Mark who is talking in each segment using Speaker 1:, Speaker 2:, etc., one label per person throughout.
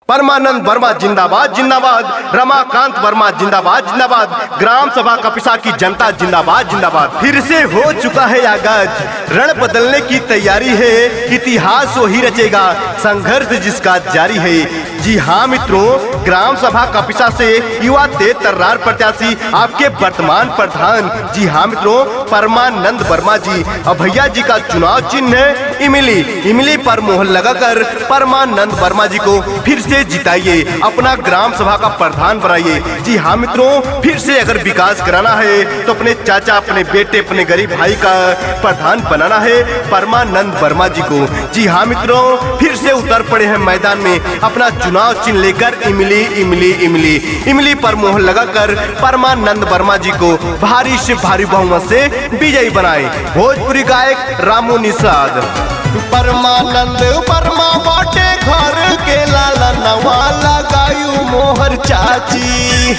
Speaker 1: परमानंद वर्मा जिंदाबाद जिंदाबाद, रमाकांत वर्मा जिंदाबाद जिंदाबाद, ग्राम सभा कपिसा की जनता जिंदाबाद जिंदाबाद। फिर से हो चुका है आगाज, रण बदलने की तैयारी है, इतिहास वही रचेगा, संघर्ष जिसका जारी है। जी हाँ मित्रों, ग्राम सभा कपिसा से युवा तेज तर्रार प्रत्याशी आपके वर्तमान प्रधान, जी हाँ मित्रों, परमानंद वर्मा जी। अब भैया जी का चुनाव चिन्ह है इमली। इमली पर मोहर लगाकर परमानंद वर्मा जी को फिर से जिताइए, अपना ग्राम सभा का प्रधान बनाइए। जी हाँ मित्रों, फिर से अगर विकास कराना है तो अपने चाचा, अपने बेटे, अपने गरीब भाई का प्रधान बनाना है परमानंद वर्मा जी को। जी हाँ मित्रों, फिर से उतर पड़े हैं मैदान में, अपना चुनाव चिन्ह लेकर इमली इमली इमली इमली पर मोहर लगाकर परमानंद वर्मा जी को भारी से भारी बहुमत से विजयी बनाए। भोजपुरी गायक रामू निषाद।
Speaker 2: परमानंद वर्मा बाटे घर के लाला नवा लगायू मोहर चाची।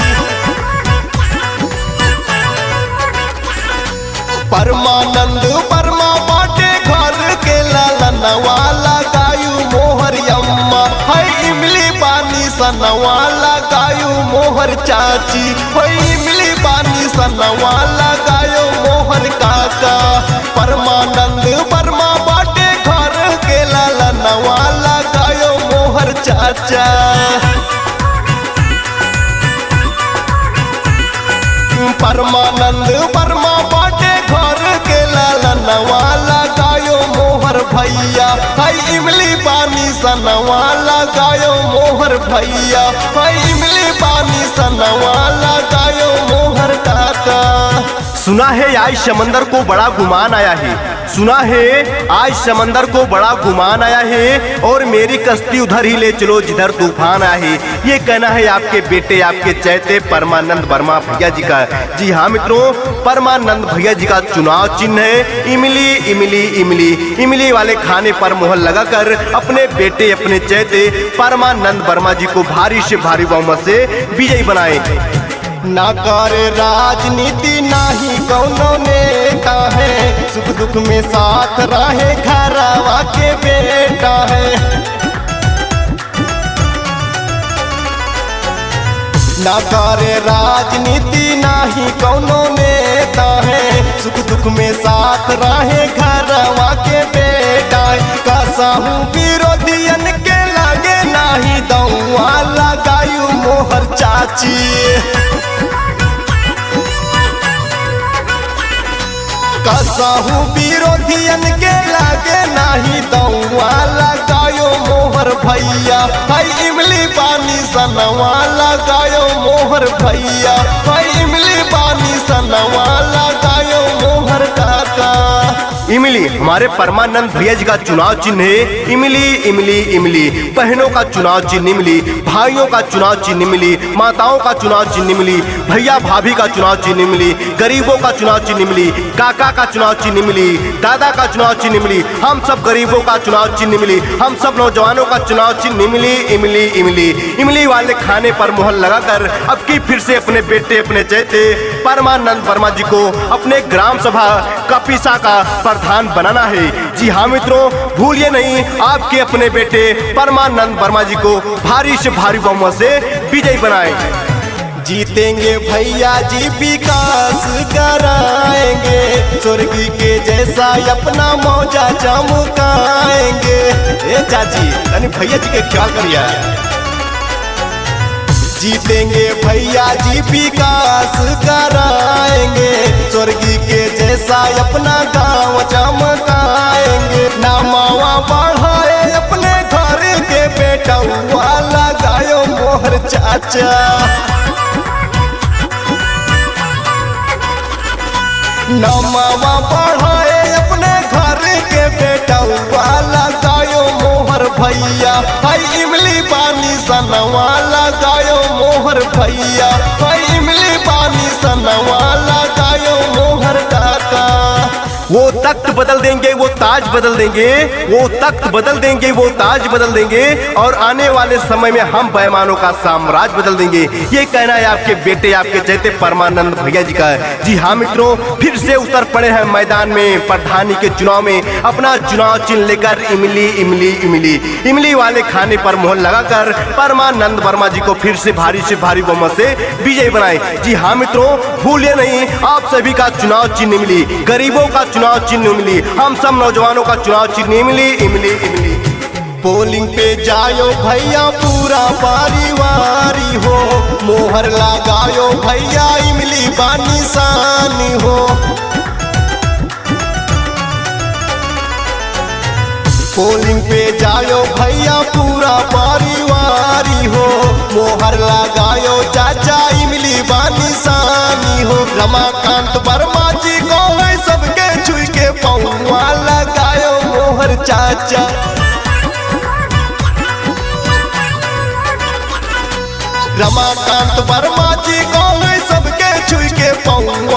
Speaker 2: परमानंद वर्मा बाटे घर के लाला नवा लगायू मोहर अम्मा। है इमली बानी सनवा लगायू मोहर चाची। है इमली बानी सनवा लगायो मोहर काका। परमानंद वर्मा बाटे घर के लाला नवा लगायो मोहर चाचा। परमानंद वर्मा बाटे घर के लाला नवा लगायो मोहर भैया। है इमली बानी सनवा लगायो मोहर भैया। है इमली बानी सनवा लगायो मोहर काका।
Speaker 1: सुना है आज समंदर को बड़ा गुमान आया है, सुना है आज समंदर को बड़ा गुमान आया है, और मेरी कश्ती उधर ही ले चलो जिधर तूफान आया है। ये कहना है आपके बेटे, आपके चैते परमानंद वर्मा भैया जी का। जी हाँ मित्रों, परमानंद भैया जी का चुनाव चिन्ह है इमली इमली इमली। इमली वाले खाने पर मोहर लगाकर अपने बेटे, अपने चैते परमानंद वर्मा जी को भारी से भारी बहुमत से विजयी बनाए।
Speaker 2: ना करे राजनीति नाही कौनो नेता है, सुख दुख में साथ रहे घरवा के बेटा है। ना करे राजनीति नाही कौनो नेता है, सुख दुख में साथ रहे घरवा के बेटा है। कसहू विरोधियन के लागे नाही दौआ लगायू मोहर चाची। कसहू विरोधियन के लागे नाही दौआ लगायो मोहर भैया। है इमली बानी सनवा लगायो मोहर भैया। है इमली बानी सनवा लगायो मोहर काका।
Speaker 1: इमली हमारे परमानंद भैया जी का चुनाव चिन्ह है इमली इमली इमली। बहनों का चुनाव चिन्ह इमली, भाइयों का चुनाव चिन्ह इमली, माताओं का चुनाव चिन्ह इमली, भैया भाभी का चुनाव चिन्ह इमली, गरीबों का चुनाव चिन्ह इमली, काका का चुनाव चिन्ह इमली, दादा का चुनाव चिन्ह इमली, हम सब गरीबों का चुनाव चिन्ह इमली, हम सब नौजवानों का चुनाव चिन्ह इमली इमली इमली। इमली वाले खाने पर मोहर लगाकर अब की फिर से अपने बेटे, अपने चैते परमानंद वर्मा जी को अपने ग्राम सभा कपिसा का प्रधान बनाना है। जी हाँ मित्रों, भूलिए नहीं आपके अपने बेटे परमानंद वर्मा जी को भारी से भारी बहुमत से विजयी बनाएं।
Speaker 2: जीतेंगे भैया जी, विकास कराएंगे, स्वर्ग के जैसा अपना मौजा चमकाएंगे। ए चाची यानी भैया जी के ख्याल करिए। जीतेंगे भैया जी, विकास कराएंगे, स्वर्ग के जैसा अपना गांव चमकाएंगे। नामावा बढ़ाए अपने घर के बेटा लगायो मोहर चाचा। नामावा बढ़ाए अपने घर के बेटा लगायो मोहर भैया। है इमली बानी सनवा लगायो मोहर भैया। है इमली बानी सनवा लगायो मोहर काका। वो
Speaker 1: तख्त बदल देंगे, वो ताज बदल देंगे, वो तख्त बदल देंगे, वो ताज बदल देंगे, और आने वाले समय में हम बेईमानों का साम्राज्य बदल देंगे। ये कहना है आपके बेटे, आपके चहेते परमानंद भैया जी का। जी हाँ मित्रों, फिर से उतर पड़े हैं मैदान में प्रधानी के चुनाव में। अपना चुनाव चिन्ह लेकर इमली इमली इमली इमली वाले खाने पर मोहर लगाकर परमानंद वर्मा जी को फिर से भारी बहुमत से विजयी बनाए। जी हाँ मित्रों, भूलिए नहीं, आप सभी का चुनाव चिन्ह इमली, गरीबों का चुनाव चिन्ह इमली, हम सब नौजवानों का चुनाव चिन्ह इमली इमली इमली।
Speaker 2: पोलिंग पे जायो भैया पूरा परिवारी हो, मोहर लगायो भैया इमली बानी सानी हो। पोलिंग पे जायो भैया पूरा परिवारी हो, मोहर लगायो चाचा इमली बानी सानी हो। रमाकांत वर्मा जी को है सबके छुई के पौवा लगायो मोहर चाचा। रमाकांत वर्मा जी को है सबके छुई के पौवा